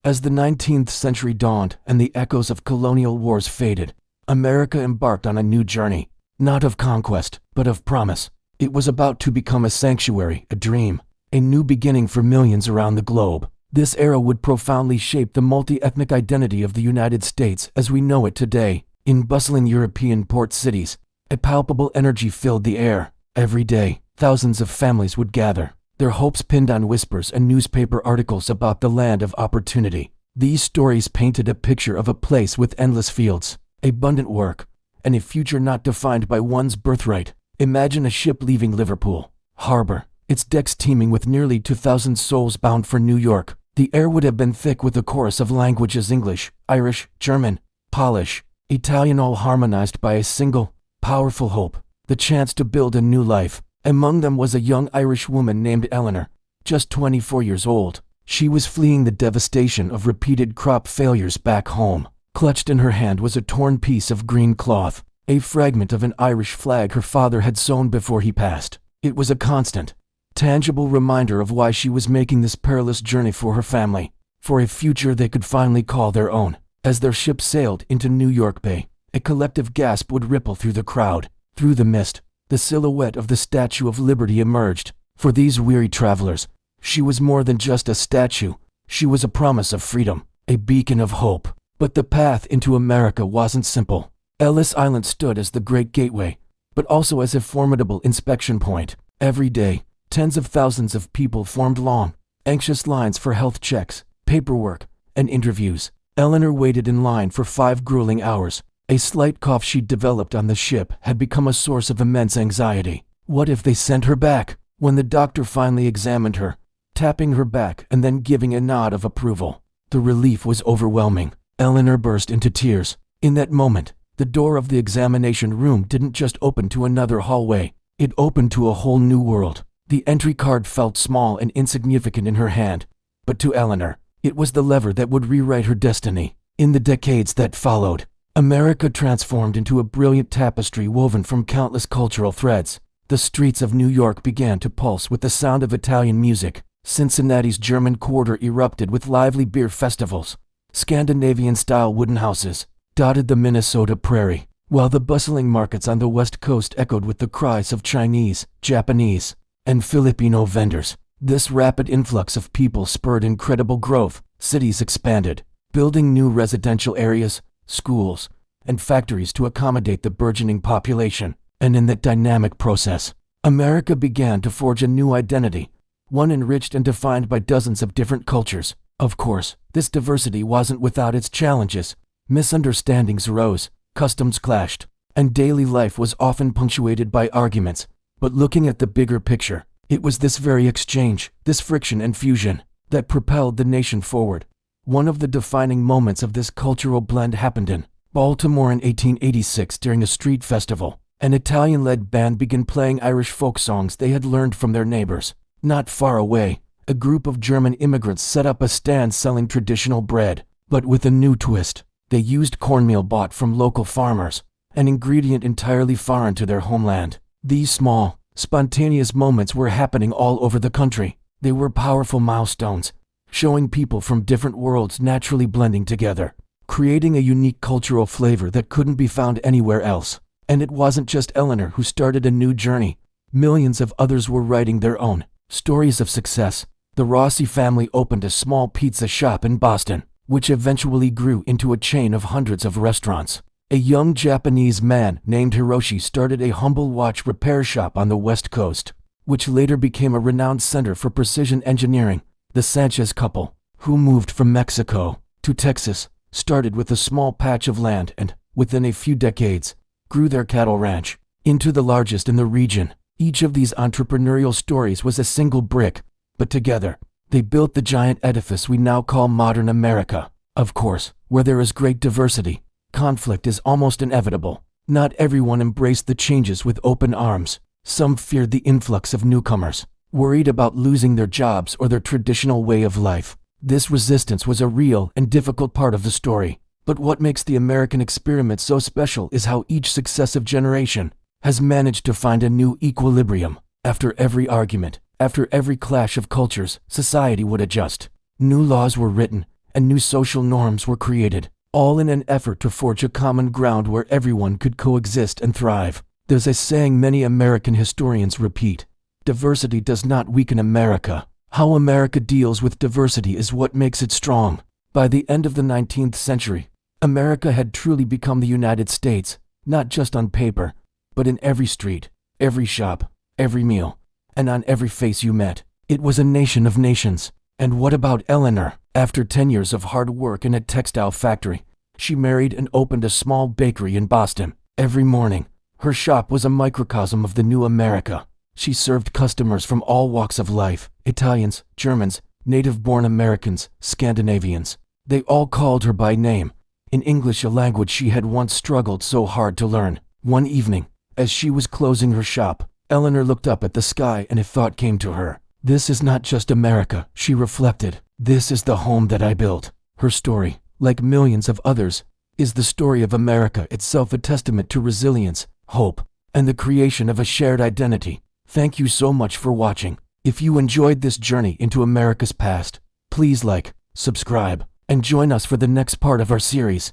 As the 19th century dawned and the echoes of colonial wars faded, America embarked on a new journey, not of conquest, but of promise. It was about to become a sanctuary, a dream, a new beginning for millions around the globe. This era would profoundly shape the multi-ethnic identity of the United States as we know it today. In bustling European port cities, a palpable energy filled the air. Every day, thousands of families would gather, their hopes pinned on whispers and newspaper articles about the land of opportunity. These stories painted a picture of a place with endless fields, abundant work, and a future not defined by one's birthright. Imagine a ship leaving Liverpool Harbor, its decks teeming with nearly 2,000 souls bound for New York. The air would have been thick with a chorus of languages: English, Irish, German, Polish, Italian, all harmonized by a single, powerful hope, the chance to build a new life. Among them was a young Irish woman named Eleanor, just 24 years old. She was fleeing the devastation of repeated crop failures back home. Clutched in her hand was a torn piece of green cloth, a fragment of an Irish flag her father had sewn before he passed. It was a constant, tangible reminder of why she was making this perilous journey for her family, for a future they could finally call their own. As their ship sailed into New York Bay, a collective gasp would ripple through the crowd. Through the mist, the silhouette of the Statue of Liberty emerged. For these weary travelers, she was more than just a statue. She was a promise of freedom, a beacon of hope. But the path into America wasn't simple. Ellis Island stood as the great gateway, but also as a formidable inspection point. Every day, tens of thousands of people formed long, anxious lines for health checks, paperwork, and interviews. Eleanor waited in line for 5 grueling hours. A slight cough she'd developed on the ship had become a source of immense anxiety. What if they sent her back? When the doctor finally examined her, tapping her back and then giving a nod of approval, the relief was overwhelming. Eleanor burst into tears. In that moment, the door of the examination room didn't just open to another hallway. It opened to a whole new world. The entry card felt small and insignificant in her hand, but to Eleanor, it was the lever that would rewrite her destiny. In the decades that followed, America transformed into a brilliant tapestry woven from countless cultural threads. The streets of New York began to pulse with the sound of Italian music. Cincinnati's German Quarter erupted with lively beer festivals. Scandinavian-style wooden houses dotted the Minnesota prairie, while the bustling markets on the West Coast echoed with the cries of Chinese, Japanese, and Filipino vendors. This rapid influx of people spurred incredible growth. Cities expanded, building new residential areas, schools, and factories to accommodate the burgeoning population. And in that dynamic process, America began to forge a new identity, one enriched and defined by dozens of different cultures. Of course, this diversity wasn't without its challenges. Misunderstandings arose, customs clashed, and daily life was often punctuated by arguments. But looking at the bigger picture, it was this very exchange, this friction and fusion, that propelled the nation forward. One of the defining moments of this cultural blend happened in Baltimore in 1886 during a street festival. An Italian-led band began playing Irish folk songs they had learned from their neighbors. Not far away, a group of German immigrants set up a stand selling traditional bread, but with a new twist. They used cornmeal bought from local farmers, an ingredient entirely foreign to their homeland. These small, spontaneous moments were happening all over the country. They were powerful milestones, showing people from different worlds naturally blending together, creating a unique cultural flavor that couldn't be found anywhere else. And it wasn't just Eleanor who started a new journey. Millions of others were writing their own stories of success. The Rossi family opened a small pizza shop in Boston, which eventually grew into a chain of hundreds of restaurants. A young Japanese man named Hiroshi started a humble watch repair shop on the West Coast, which later became a renowned center for precision engineering. The Sanchez couple, who moved from Mexico to Texas, started with a small patch of land and, within a few decades, grew their cattle ranch into the largest in the region. Each of these entrepreneurial stories was a single brick, but together, they built the giant edifice we now call modern America. Of course, where there is great diversity, conflict is almost inevitable. Not everyone embraced the changes with open arms. Some feared the influx of newcomers, worried about losing their jobs or their traditional way of life. This resistance was a real and difficult part of the story. But what makes the American experiment so special is how each successive generation has managed to find a new equilibrium. After every argument, after every clash of cultures, society would adjust. New laws were written, and new social norms were created, all in an effort to forge a common ground where everyone could coexist and thrive. There's a saying many American historians repeat: diversity does not weaken America. How America deals with diversity is what makes it strong. By the end of the 19th century, America had truly become the United States, not just on paper, but in every street, every shop, every meal, and on every face you met. It was a nation of nations. And what about Eleanor? After 10 years of hard work in a textile factory, she married and opened a small bakery in Boston. Every morning, her shop was a microcosm of the new America. She served customers from all walks of life: Italians, Germans, native-born Americans, Scandinavians. They all called her by name, in English, a language she had once struggled so hard to learn. One evening, as she was closing her shop, Eleanor looked up at the sky and a thought came to her. This is not just America, she reflected. This is the home that I built. Her story, like millions of others, is the story of America itself, a testament to resilience, hope, and the creation of a shared identity. Thank you so much for watching. If you enjoyed this journey into America's past, please like, subscribe, and join us for the next part of our series.